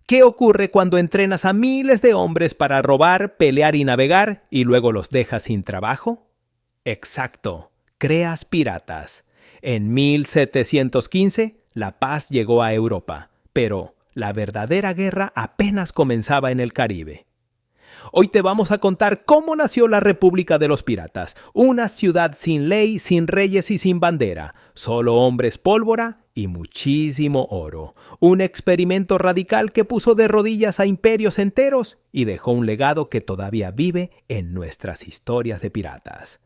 ¿Qué ocurre cuando entrenas a miles de hombres para robar, pelear y navegar y luego los dejas sin trabajo? Exacto, creas piratas. En 1715, la paz llegó a Europa, pero la verdadera guerra apenas comenzaba en el Caribe. Hoy te vamos a contar cómo nació la República de los Piratas, una ciudad sin ley, sin reyes y sin bandera, solo hombres pólvora y muchísimo oro. Un experimento radical que puso de rodillas a imperios enteros y dejó un legado que todavía vive en nuestras historias de piratas.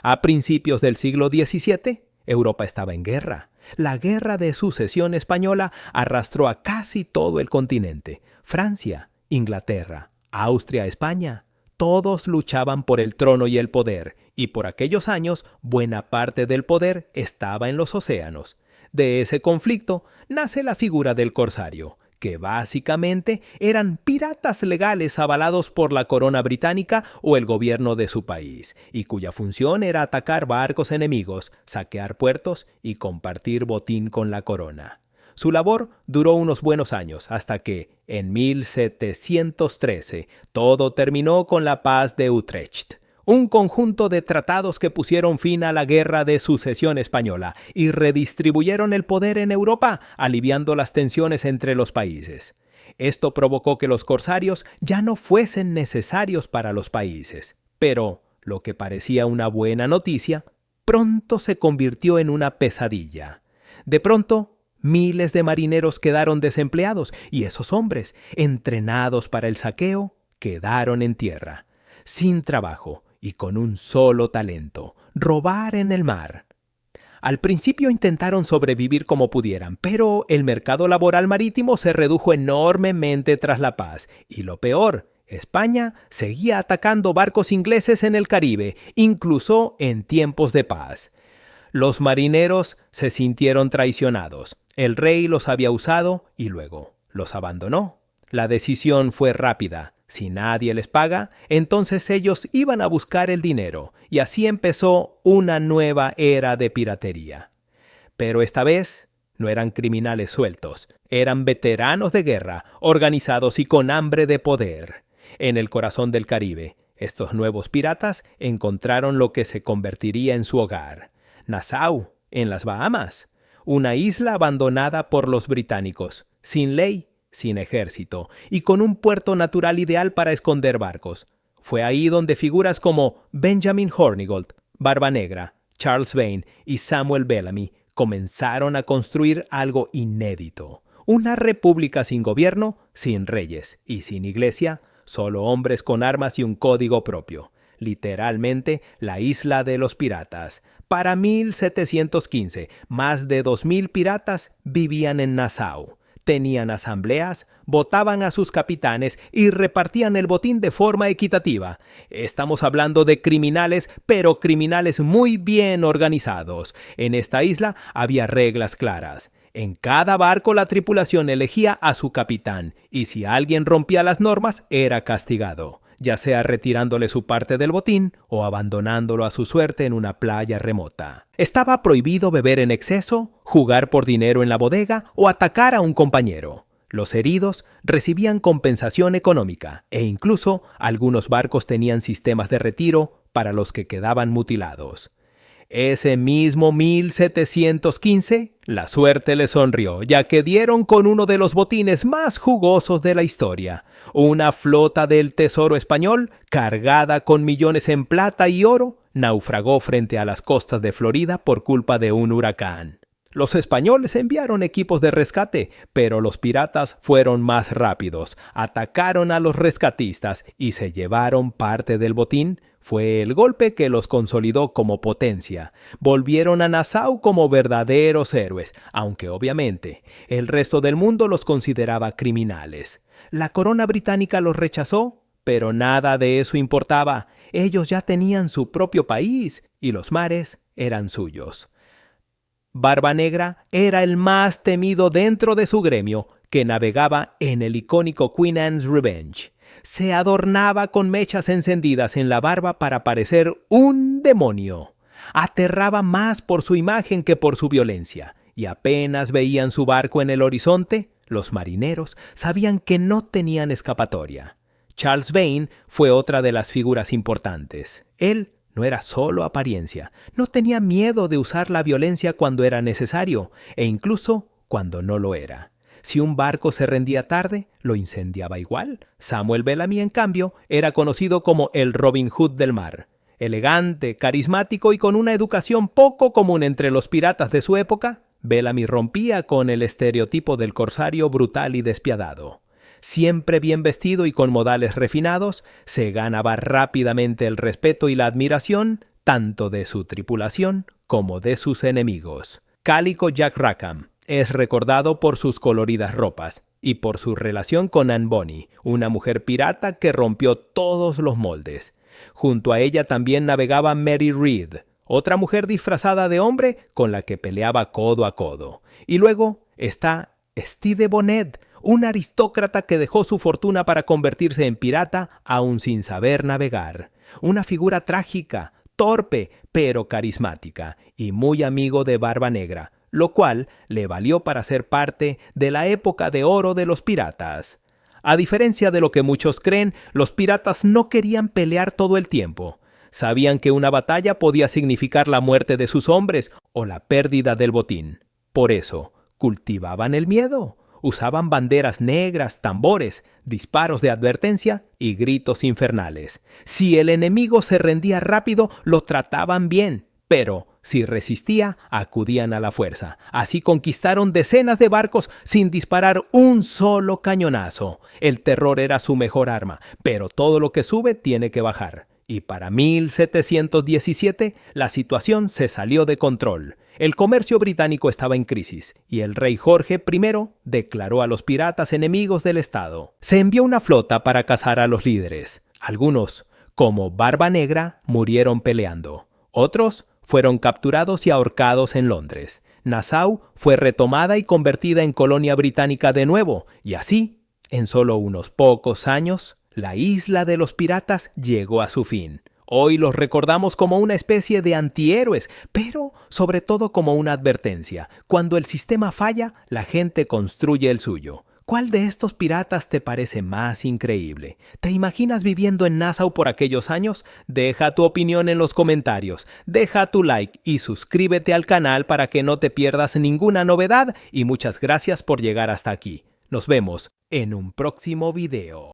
A principios del siglo XVII, Europa estaba en guerra. La Guerra de Sucesión Española arrastró a casi todo el continente. Francia, Inglaterra, Austria, España, todos luchaban por el trono y el poder, y por aquellos años buena parte del poder estaba en los océanos. De ese conflicto nace la figura del corsario, que básicamente eran piratas legales avalados por la corona británica o el gobierno de su país, y cuya función era atacar barcos enemigos, saquear puertos y compartir botín con la corona. Su labor duró unos buenos años, hasta que, en 1713, todo terminó con la Paz de Utrecht, un conjunto de tratados que pusieron fin a la Guerra de Sucesión Española y redistribuyeron el poder en Europa, aliviando las tensiones entre los países. Esto provocó que los corsarios ya no fuesen necesarios para los países. Pero, lo que parecía una buena noticia, pronto se convirtió en una pesadilla. De pronto, miles de marineros quedaron desempleados y esos hombres, entrenados para el saqueo, quedaron en tierra, sin trabajo y con un solo talento: robar en el mar. Al principio intentaron sobrevivir como pudieran, pero el mercado laboral marítimo se redujo enormemente tras la paz. Y lo peor, España seguía atacando barcos ingleses en el Caribe, incluso en tiempos de paz. Los marineros se sintieron traicionados. El rey los había usado y luego los abandonó. La decisión fue rápida. Si nadie les paga, entonces ellos iban a buscar el dinero, y así empezó una nueva era de piratería. Pero esta vez no eran criminales sueltos, eran veteranos de guerra, organizados y con hambre de poder. En el corazón del Caribe, estos nuevos piratas encontraron lo que se convertiría en su hogar: Nassau, en las Bahamas, una isla abandonada por los británicos, sin ley, sin ejército, y con un puerto natural ideal para esconder barcos. Fue ahí donde figuras como Benjamin Hornigold, Barba Negra, Charles Vane y Samuel Bellamy comenzaron a construir algo inédito: una república sin gobierno, sin reyes y sin iglesia, solo hombres con armas y un código propio. Literalmente, la isla de los piratas. Para 1715, más de 2,000 piratas vivían en Nassau. Tenían asambleas, votaban a sus capitanes y repartían el botín de forma equitativa. Estamos hablando de criminales, pero criminales muy bien organizados. En esta isla había reglas claras. En cada barco la tripulación elegía a su capitán, y si alguien rompía las normas, era castigado, ya sea retirándole su parte del botín o abandonándolo a su suerte en una playa remota. Estaba prohibido beber en exceso, jugar por dinero en la bodega o atacar a un compañero. Los heridos recibían compensación económica e incluso algunos barcos tenían sistemas de retiro para los que quedaban mutilados. Ese mismo 1715, la suerte les sonrió, ya que dieron con uno de los botines más jugosos de la historia: una flota del Tesoro español, cargada con millones en plata y oro, naufragó frente a las costas de Florida por culpa de un huracán. Los españoles enviaron equipos de rescate, pero los piratas fueron más rápidos, atacaron a los rescatistas y se llevaron parte del botín. Fue el golpe que los consolidó como potencia. Volvieron a Nassau como verdaderos héroes, aunque obviamente el resto del mundo los consideraba criminales. La corona británica los rechazó, pero nada de eso importaba. Ellos ya tenían su propio país y los mares eran suyos. Barba Negra era el más temido dentro de su gremio, que navegaba en el icónico Queen Anne's Revenge. Se adornaba con mechas encendidas en la barba para parecer un demonio. Aterraba más por su imagen que por su violencia, y apenas veían su barco en el horizonte, Los marineros sabían que no tenían escapatoria. Charles Vane fue otra de las figuras importantes. Él no era solo apariencia, no tenía miedo de usar la violencia cuando era necesario, e incluso cuando no lo era. Si un barco se rendía tarde, lo incendiaba igual. Samuel Bellamy, en cambio, era conocido como el Robin Hood del mar. Elegante, carismático y con una educación poco común entre los piratas de su época, Bellamy rompía con el estereotipo del corsario brutal y despiadado. Siempre bien vestido y con modales refinados, se ganaba rápidamente el respeto y la admiración tanto de su tripulación como de sus enemigos. Calico Jack Rackham es recordado por sus coloridas ropas y por su relación con Anne Bonny, una mujer pirata que rompió todos los moldes. Junto a ella también navegaba Mary Read, otra mujer disfrazada de hombre con la que peleaba codo a codo. Y luego está Stede Bonnet, un aristócrata que dejó su fortuna para convertirse en pirata aún sin saber navegar. Una figura trágica, torpe, pero carismática, y muy amigo de Barba Negra, lo cual le valió para ser parte de la época de oro de los piratas. A diferencia de lo que muchos creen, los piratas no querían pelear todo el tiempo. Sabían que una batalla podía significar la muerte de sus hombres o la pérdida del botín. Por eso, cultivaban el miedo. Usaban banderas negras, tambores, disparos de advertencia y gritos infernales. Si el enemigo se rendía rápido, lo trataban bien, pero si resistía, acudían a la fuerza. Así conquistaron decenas de barcos sin disparar un solo cañonazo. El terror era su mejor arma, pero todo lo que sube tiene que bajar. Y para 1717 la situación se salió de control. El comercio británico estaba en crisis y el rey Jorge I declaró a los piratas enemigos del Estado. Se envió una flota para cazar a los líderes. Algunos, como Barba Negra, murieron peleando. Otros fueron capturados y ahorcados en Londres. Nassau fue retomada y convertida en colonia británica de nuevo, y así, en solo unos pocos años, la isla de los piratas llegó a su fin. Hoy los recordamos como una especie de antihéroes, pero sobre todo como una advertencia. Cuando el sistema falla, la gente construye el suyo. ¿Cuál de estos piratas te parece más increíble? ¿Te imaginas viviendo en Nassau por aquellos años? Deja tu opinión en los comentarios, deja tu like y suscríbete al canal para que no te pierdas ninguna novedad y muchas gracias por llegar hasta aquí. Nos vemos en un próximo video.